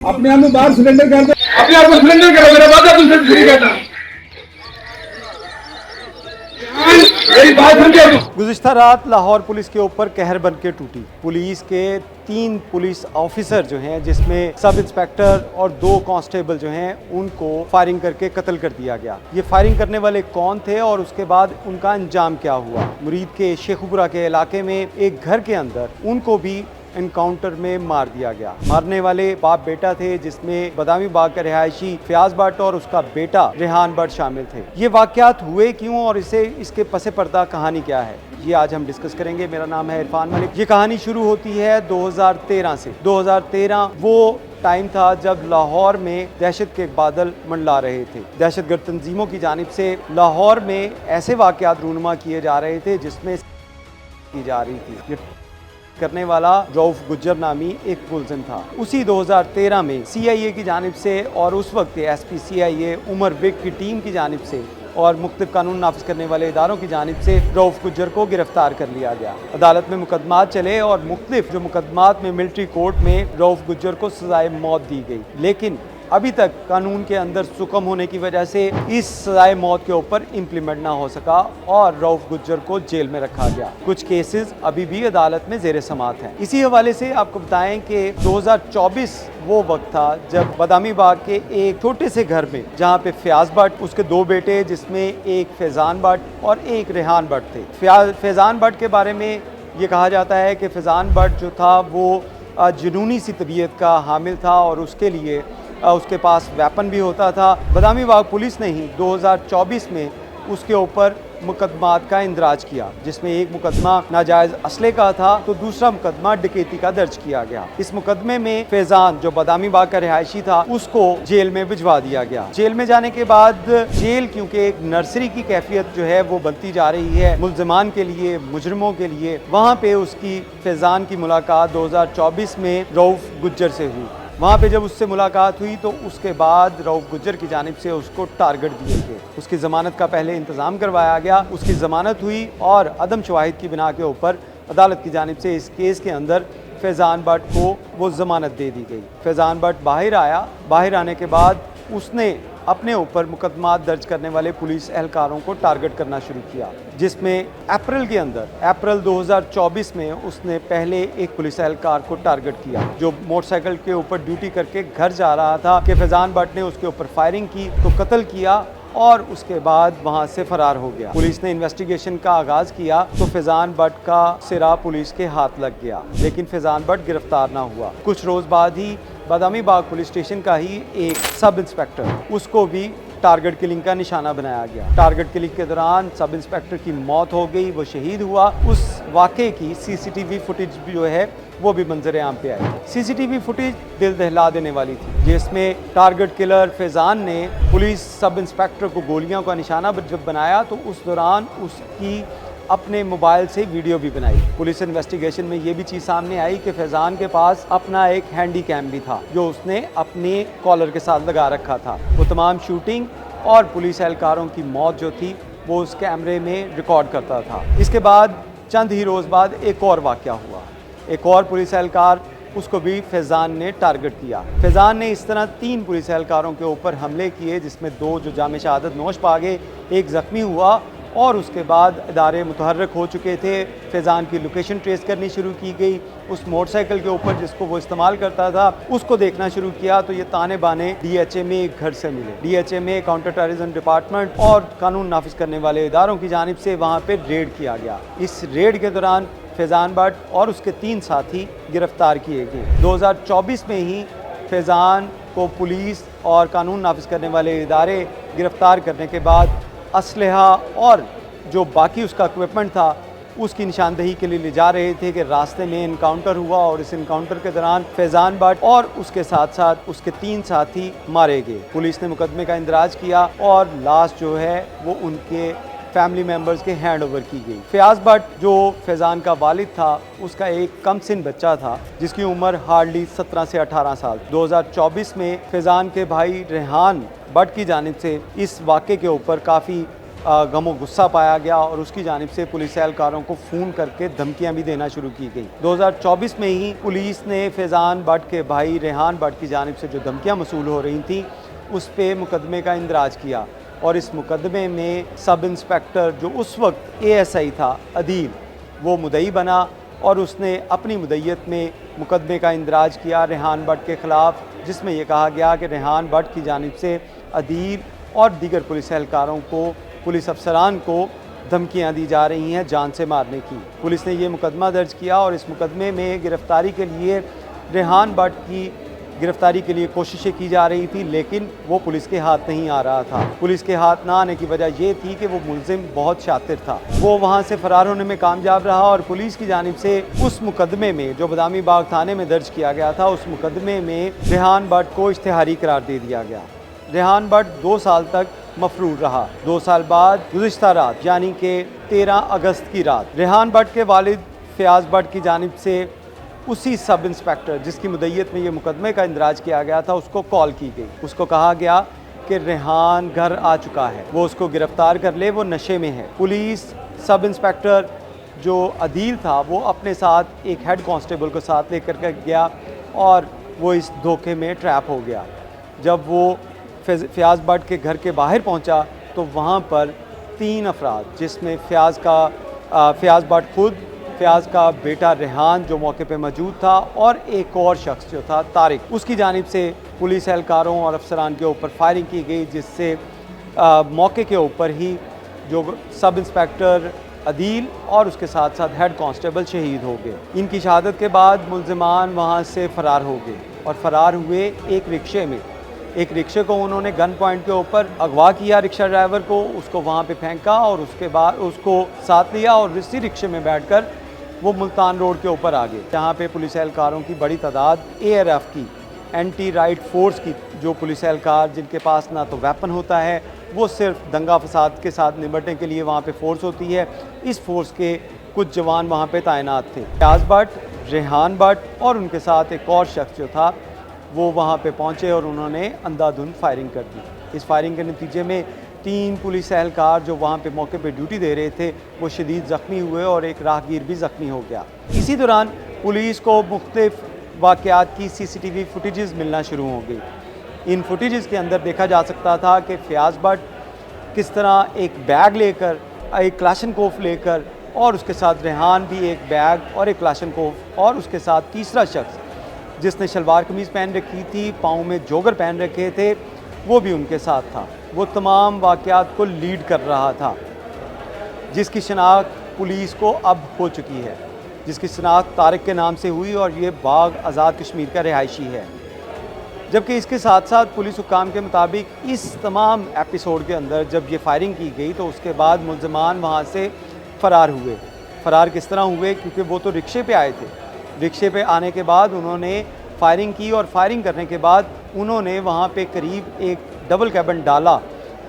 अपने आप में बाहर सिलेंडर कर दो, अपने आप को सिलेंडर करो, मेरा बात तुमसे फ्री करना। मेरी बात समझो। गुज़िश्ता रात लाहौर पुलिस के ऊपर कहर बन के टूटी। पुलिस के 3 पुलिस ऑफिसर जो हैं, जिसमें सब इंस्पेक्टर और 2 कांस्टेबल जो हैं, उनको फायरिंग करके कत्ल कर दिया गया। ये फायरिंग करने वाले कौन थे और उसके बाद उनका अंजाम क्या हुआ? मुरीद के शेखुपुरा के इलाके में एक घर के अंदर उनको भी एनकाउंटर में मार दिया गया। मारने वाले बाप बेटा थे, जिसमें बदामी बाग का रिहायशी फयाज भट्ट और उसका बेटा रेहान भट्ट शामिल थे। ये वाकयात हुए क्यों और इसके पसे पर्दा कहानी क्या है, ये आज हम डिस्कस करेंगे। मेरा नाम है इरफान मलिक। ये कहानी शुरू होती है 2013 से। 2013 वो टाइम था जब लाहौर में दहशत के बादल मंडला रहे थे। दहशतगर्द तंजीमों की जानिब से लाहौर में ऐसे वाकयात रूनुमा किए जा रहे थे जिसमें की जा रही थी। करने वाला रऊफ गुज्जर नामी एक मुलजिम था। उसी 2013 में CIA की जानिब से और उस वक्त के SP CIA उमर बेग की टीम की जानिब से और मुख्तलिफ कानून नाफिज करने वाले इदारों की जानिब से रऊफ गुज्जर को गिरफ्तार कर लिया गया। अदालत में मुकदमात चले और मुख्तलिफ जो मुकदमात में मिलिट्री कोर्ट में रऊफ गुज्जर को सजाए मौत दी गई, लेकिन अभी तक कानून के अंदर सुकम होने की वजह से इस सजाए मौत के ऊपर इम्प्लीमेंट ना हो सका और रऊफ गुज्जर को जेल में रखा गया। कुछ केसेस अभी भी अदालत में जेर समात हैं। इसी हवाले से आपको बताएं कि 2024 वो वक्त था जब बदामी बाग के एक छोटे से घर में, जहाँ पे फयाज भट्ट, उसके 2 बेटे, जिसमें एक फैज़ान भट्ट और एक रेहान भट्ट थे। फैज़ान भट्ट के बारे में ये कहा जाता है कि फैज़ान भट्ट जो था वो जुनूनी सी तबीयत का हामिल था और उसके लिए उसके पास वेपन भी होता था। बदामी बाग पुलिस ने ही 2024 में उसके ऊपर मुकदमात का इंदराज किया, जिसमें एक मुकदमा नाजायज़ असले का था तो दूसरा मुकदमा डकैती का दर्ज किया गया। इस मुकदमे में फैज़ान, जो बदामी बाग का रिहायशी था, उसको जेल में भिजवा दिया गया। जेल में जाने के बाद जेल, क्योंकि एक नर्सरी की कैफियत जो है वो बनती जा रही है मुल्ज़िमान के लिए, मुजरिमों के लिए, वहाँ पे उसकी फैज़ान की मुलाकात 2024 में रऊफ गुज्जर से हुई। वहाँ पे जब उससे मुलाकात हुई तो उसके बाद रऊफ गुज्जर की जानिब से उसको टारगेट दिए गए। उसकी ज़मानत का पहले इंतज़ाम करवाया गया, उसकी ज़मानत हुई और अदम शवाहिद की बिना के ऊपर अदालत की जानिब से इस केस के अंदर फैज़ान भट्ट को वो ज़मानत दे दी गई। फैज़ान भट्ट बाहर आया। बाहर आने के बाद उसने अपने ऊपर मुकदमात दर्ज करने वाले पुलिस एहलकारों को टारगेट करना शुरू किया, जिसमें अप्रैल 2024 में उसने पहले एक पुलिस एहलकार को टारगेट किया जो मोटरसाइकिल के ऊपर ड्यूटी करके घर जा रहा था कि फैज़ान भट्ट ने उसके ऊपर फायरिंग की तो कत्ल किया और उसके बाद वहां से फरार हो गया। पुलिस ने इन्वेस्टिगेशन का आगाज़ किया तो फैज़ान भट्ट का सिरा पुलिस के हाथ लग गया, लेकिन फैज़ान भट्ट गिरफ्तार ना हुआ। कुछ रोज़ बाद ही बदामी बाग पुलिस स्टेशन का ही एक सब इंस्पेक्टर, उसको भी टारगेट किलिंग का निशाना बनाया गया। टारगेट किलिंग के दौरान सब इंस्पेक्टर की मौत हो गई, वो शहीद हुआ। उस वाक़े की CCTV फुटेज भी जो है वो भी मंजर आम पे आई। CCTV फुटेज दिल दहला देने वाली थी, जिसमें टारगेट किलर फैज़ान ने पुलिस सब इंस्पेक्टर को गोलियों का निशाना जब बनाया तो उस दौरान उसकी अपने मोबाइल से वीडियो भी बनाई। पुलिस इन्वेस्टिगेशन में ये भी चीज़ सामने आई कि फैज़ान के पास अपना एक हैंडी कैम भी था जो उसने अपने कॉलर के साथ लगा रखा था। वो तमाम शूटिंग और पुलिस एहलकारों की मौत जो थी वो उस कैमरे में रिकॉर्ड करता था। इसके बाद चंद ही रोज़ बाद एक और वाक़या हुआ। एक और पुलिस एहलकार, उसको भी फैज़ान ने टारगेट किया। फैज़ान ने इस तरह 3 पुलिस एहलकारों के ऊपर हमले किए, जिसमें 2 जो जामे शहादत नोश पा गए, एक ज़ख्मी हुआ और उसके बाद इदारे मुतहर्रिक हो चुके थे। फैज़ान की लोकेशन ट्रेस करनी शुरू की गई। उस मोटरसाइकिल के ऊपर जिसको वो इस्तेमाल करता था उसको देखना शुरू किया तो ये ताने बाने DHA में एक घर से मिले। DHA में काउंटर टेररिज्म डिपार्टमेंट और कानून नाफिज करने वाले इदारों की जानिब से वहाँ पर रेड किया गया। इस रेड के दौरान फैज़ान भट्ट और उसके 3 साथी गिरफ्तार किए गए। 2024 में ही फैज़ान को पुलिस और कानून नाफिज करने वाले इदारे गिरफ्तार करने के बाद असलहा और जो बाकी उसका इक्विपमेंट था उसकी निशानदही के लिए ले जा रहे थे कि रास्ते में इनकाउंटर हुआ और इस इनकाउंटर के दौरान फैज़ान भट्ट और उसके साथ साथ उसके 3 साथी मारे गए। पुलिस ने मुकदमे का इंदराज किया और लाश जो है वो उनके फैमिली मेम्बर्स के हैंड ओवर की गई। फयाज भट्ट जो फैज़ान का वालिद था, उसका एक कम सिन बच्चा था जिसकी उम्र हार्डली 17 से 18 साल। 2024 में फैज़ान के भाई रेहान भट्ट की जानिब से इस वाक़े के ऊपर काफ़ी गमो गुस्सा पाया गया और उसकी जानिब से पुलिस एहलकारों को फ़ोन करके धमकियां भी देना शुरू की गई। 2024 में ही पुलिस ने फैज़ान भट्ट के भाई रेहान भट्ट की जानिब से जो धमकियां मसूल हो रही थी उस पर मुकदमे का इंदराज किया और इस मुकदमे में सब इंस्पेक्टर जो उस वक्त ASI था अदील, वो मुद्दई बना और उसने अपनी मुद्दईयत में मुकदमे का इंदराज किया रेहान भट्ट के ख़िलाफ़, जिसमें यह कहा गया कि रेहान भट्ट की जानिब से अदील और दीगर पुलिस एहलकारों को, पुलिस अफसरान को धमकियां दी जा रही हैं जान से मारने की। पुलिस ने ये मुकदमा दर्ज किया और इस मुकदमे में गिरफ़्तारी के लिए रेहान भट्ट की गिरफ़्तारी के लिए कोशिशें की जा रही थी, लेकिन वो पुलिस के हाथ नहीं आ रहा था। पुलिस के हाथ ना आने की वजह ये थी कि वो मुलजिम बहुत शातिर था, वो वहाँ से फ़रार होने में कामयाब रहा और पुलिस की जानिब से उस मुकदमे में जो बदामी बाग थाने में दर्ज किया गया था, उस मुकदमे में रेहान भट्ट को इश्तिहारी करार दे दिया गया। रेहान भट्ट 2 साल तक मफरूर रहा। 2 साल बाद गुज़िश्ता रात यानी कि 13 अगस्त की रात रेहान भट्ट के वालिद फ़याज़ भट्ट की जानिब से उसी सब इंस्पेक्टर जिसकी मुद्दईयत में ये मुकदमे का इंदराज किया गया था उसको कॉल की गई। उसको कहा गया कि रेहान घर आ चुका है, वो उसको गिरफ़्तार कर ले, वो नशे में है। पुलिस सब इंस्पेक्टर जो अदील था वो अपने साथ एक हेड कांस्टेबल को साथ लेकर के गया और वो इस धोखे में ट्रैप हो गया। जब वो फ़याज़ भट्ट के घर के बाहर पहुंचा तो वहां पर 3 अफराद जिसमें फ़याज़ भट्ट खुद, फ़याज़ का बेटा रेहान जो मौके पे मौजूद था और एक और शख्स जो था तारिक, उसकी जानिब से पुलिस एहलकारों और अफसरान के ऊपर फायरिंग की गई, जिससे मौके के ऊपर ही जो सब इंस्पेक्टर अदील और उसके साथ साथ हेड कांस्टेबल शहीद हो गए। इनकी शहादत के बाद मुलजिमान वहाँ से फ़रार हो गए और फ़रार हुए एक रिक्शे में। एक रिक्शे को उन्होंने गन पॉइंट के ऊपर अगवा किया, रिक्शा ड्राइवर को, उसको वहाँ पे फेंका और उसके बाद उसको साथ लिया और इसी रिक्शे में बैठकर वो मुल्तान रोड के ऊपर आ गए, जहाँ पे पुलिस एहलकारों की बड़ी तादाद ARF की एंटी राइट फोर्स की, जो पुलिस एहलकार जिनके पास ना तो वेपन होता है, वो सिर्फ दंगा फसाद के साथ निपटने के लिए वहाँ पे फोर्स होती है, इस फोर्स के कुछ जवान वहाँ पे तैनात थे। फ़याज़ भट्ट, रेहान भट्ट और उनके साथ एक और शख्स जो था वो वहाँ पे पहुँचे और उन्होंने अंधाधुंध फायरिंग कर दी। इस फायरिंग के नतीजे में 3 पुलिस एहलकार जो वहाँ पे मौके पे ड्यूटी दे रहे थे वो शदीद ज़ख्मी हुए और एक राहगीर भी ज़ख्मी हो गया। इसी दौरान पुलिस को मुख्तलिफ वाक़यात की CCTV फुटेजेस मिलना शुरू हो गई। इन फुटेजेस के अंदर देखा जा सकता था कि फ़याज़ भट्ट किस तरह एक बैग लेकर, एक क्लाशनकोफ लेकर, और उसके साथ रेहान भी एक बैग और एक क्लाशनकोफ, और उसके साथ तीसरा शख्स जिसने शलवार कमीज़ पहन रखी थी, पाँव में जोगर पहन रखे थे, वो भी उनके साथ था। वो तमाम वाक़यात को लीड कर रहा था, जिसकी शनाख्त पुलिस को अब हो चुकी है, जिसकी शनाख्त तारिक के नाम से हुई और ये बाग आज़ाद कश्मीर का रिहायशी है। जबकि इसके साथ साथ पुलिस हुक्काम के मुताबिक इस तमाम एपिसोड के अंदर जब ये फायरिंग की गई तो उसके बाद मुलज़मान वहाँ से फ़रार हुए। फ़रार किस तरह हुए? क्योंकि वो तो रिक्शे पे आए थे। रिक्शे पे आने के बाद उन्होंने फायरिंग की और फायरिंग करने के बाद उन्होंने वहाँ पे करीब एक डबल कैबिन डाला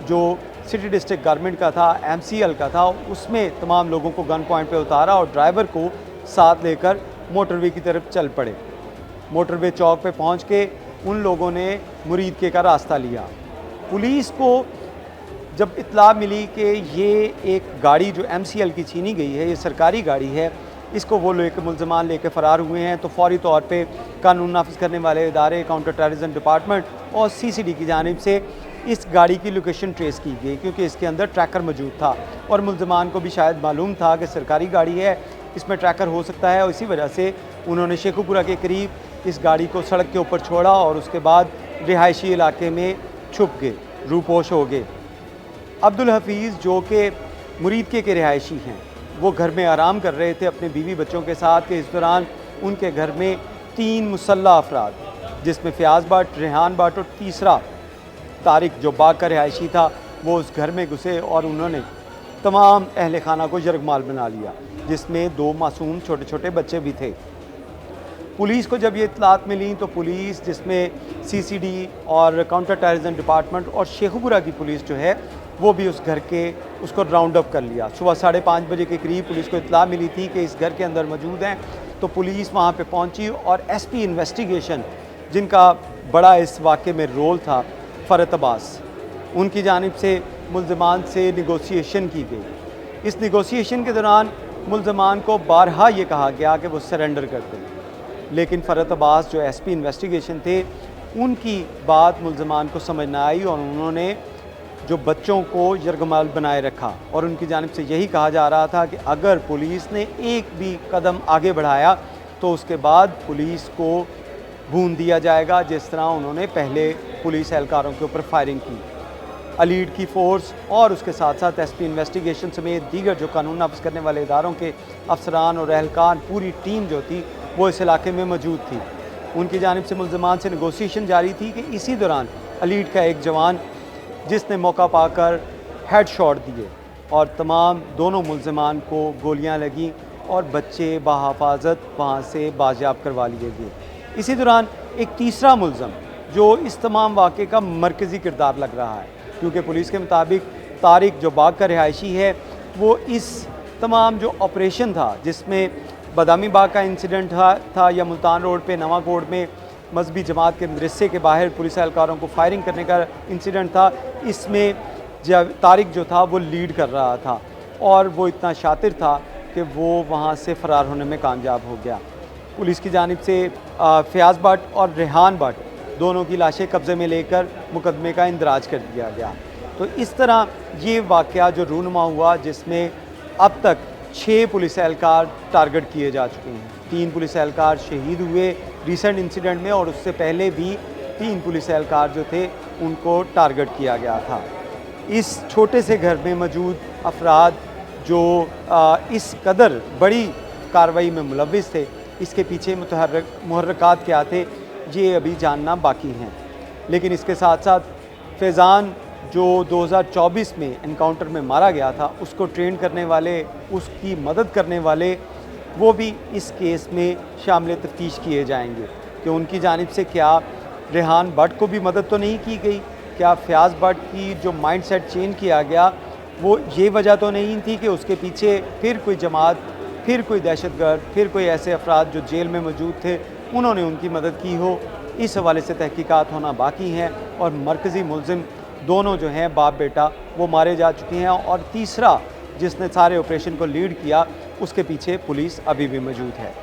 जो सिटी डिस्ट्रिक्ट गवर्नमेंट का था, MCL का था, उसमें तमाम लोगों को गन पॉइंट पे उतारा और ड्राइवर को साथ लेकर मोटरवे की तरफ चल पड़े। मोटरवे चौक पे पहुँच के उन लोगों ने मुरीद के का रास्ता लिया। पुलिस को जब इत्तला मिली कि ये एक गाड़ी जो MCL की छीनी गई है, ये सरकारी गाड़ी है, इसको वो लेकर मुलज़मान लेकर फ़रार हुए हैं, तो फौरी तौर पे कानून नाफिज करने वाले इदारे, काउंटर टेररिज्म डिपार्टमेंट और CCD की जानिब से इस गाड़ी की लोकेशन ट्रेस की गई, क्योंकि इसके अंदर ट्रैकर मौजूद था और मुलज़मान को भी शायद मालूम था कि सरकारी गाड़ी है, इसमें ट्रैकर हो सकता है, और इसी वजह से उन्होंने शेखुपुरा के करीब इस गाड़ी को सड़क के ऊपर छोड़ा और उसके बाद रिहायशी इलाके में छुप गए, रूपोश हो गए। अब्दुल हफीज़ जो कि मुरीद के रिहायशी हैं, वो घर में आराम कर रहे थे अपने बीवी बच्चों के साथ कि इस दौरान उनके घर में 3 मुसल्लह अफराद, जिसमें फ़याज़ भट्ट, रेहान भट्ट और तीसरा तारिक जो बाग का रिहायशी था, वो उस घर में घुसे और उन्होंने तमाम अहले खाना को यरगमाल बना लिया, जिसमें 2 मासूम छोटे छोटे बच्चे भी थे। पुलिस को जब ये इत्तलात मिली तो पुलिस, जिसमें CCD और काउंटर टेररिज्म डिपार्टमेंट और शेखुपुरा की पुलिस जो है वो भी उस घर के उसको राउंड अप कर लिया। सुबह 5:30 बजे के करीब पुलिस को इत्तला मिली थी कि इस घर के अंदर मौजूद हैं, तो पुलिस वहाँ पे पहुँची और SP इन्वेस्टिगेशन, जिनका बड़ा इस वाक़े में रोल था, फ़रत अब्बास, उनकी जानिब से मुल्ज़मान से निगोसिएशन की गई। इस निगोसिएशन के दौरान मुल्ज़मान को बारहा ये कहा गया कि वो सरेंडर कर दें, लेकिन फ़रत अब्बास जो एसपी इन्वेस्टिगेशन थे उनकी बात मुल्ज़मान को समझ ना आई और उन्होंने जो बच्चों को यरगमाल बनाए रखा और उनकी जानिब से यही कहा जा रहा था कि अगर पुलिस ने एक भी कदम आगे बढ़ाया तो उसके बाद पुलिस को भून दिया जाएगा, जिस तरह उन्होंने पहले पुलिस एहलकारों के ऊपर फायरिंग की। अलीड की फ़ोर्स और उसके साथ साथ एसपी इन्वेस्टिगेशन समेत दीगर जो कानून नाफिज करने वाले इदारों के अफसरान और एहलकार, पूरी टीम जो थी वो इस इलाके में मौजूद थी। उनकी जानिब से मुल्ज़मान से नेगोशिएशन जारी थी कि इसी दौरान अलीड का एक जवान जिसने मौका पाकर हेड शॉट दिए और तमाम दोनों मुल्ज़मान को गोलियां लगीं और बच्चे बाहिफाजत वहाँ से बाजियाब करवा लिए गए। इसी दौरान एक तीसरा मुल्ज़म जो इस तमाम वाक़े का मरकज़ी किरदार लग रहा है, क्योंकि पुलिस के मुताबिक तारिक जो बाग का रिहायशी है वो इस तमाम जो ऑपरेशन था जिसमें बदामी बाग का इंसिडेंट था या मुल्तान रोड पे नवाकोट में मजहबी जमात के मदरसे के बाहर पुलिस एहलकारों को फायरिंग करने का इंसिडेंट था, इसमें जब तारिक जो था वो लीड कर रहा था और वो इतना शातिर था कि वो वहाँ से फ़रार होने में कामयाब हो गया। पुलिस की जानिब से फ़याज़ भट्ट और रेहान भट्ट दोनों की लाशें कब्ज़े में लेकर मुकदमे का इंदराज कर दिया गया। तो इस तरह ये वाक़या जो रूनुमा हुआ जिसमें अब तक 6 पुलिस एहलकार टारगेट किए जा चुके हैं। 3 पुलिस एहलकार शहीद हुए रिसेंट इंसिडेंट में और उससे पहले भी 3 पुलिस एहलकार जो थे उनको टारगेट किया गया था। इस छोटे से घर में मौजूद अफराद जो इस कदर बड़ी कार्रवाई में मुलव्विस थे, इसके पीछे मुहर्रकात क्या थे ये अभी जानना बाकी हैं। लेकिन इसके साथ साथ फैज़ान जो 2024 में एनकाउंटर में मारा गया था उसको ट्रेन करने वाले, उसकी मदद करने वाले वो भी इस केस में शामिल तफ्तीश किए जाएंगे कि उनकी जानिब से क्या रेहान भट्ट को भी मदद तो नहीं की गई, क्या फ़याज़ भट्ट की जो माइंड सेट चेंज किया गया वो ये वजह तो नहीं थी कि उसके पीछे फिर कोई जमात, फिर कोई दहशतगर्द, फिर कोई ऐसे अफराद जो जेल में मौजूद थे उन्होंने उनकी मदद की हो। इस हवाले से तहकीकात होना बाकी हैं और मरकज़ी मुल्ज़िम दोनों जो हैं बाप बेटा वो मारे जा चुके हैं और तीसरा जिसने सारे ऑपरेशन को लीड किया उसके पीछे पुलिस अभी भी मौजूद है।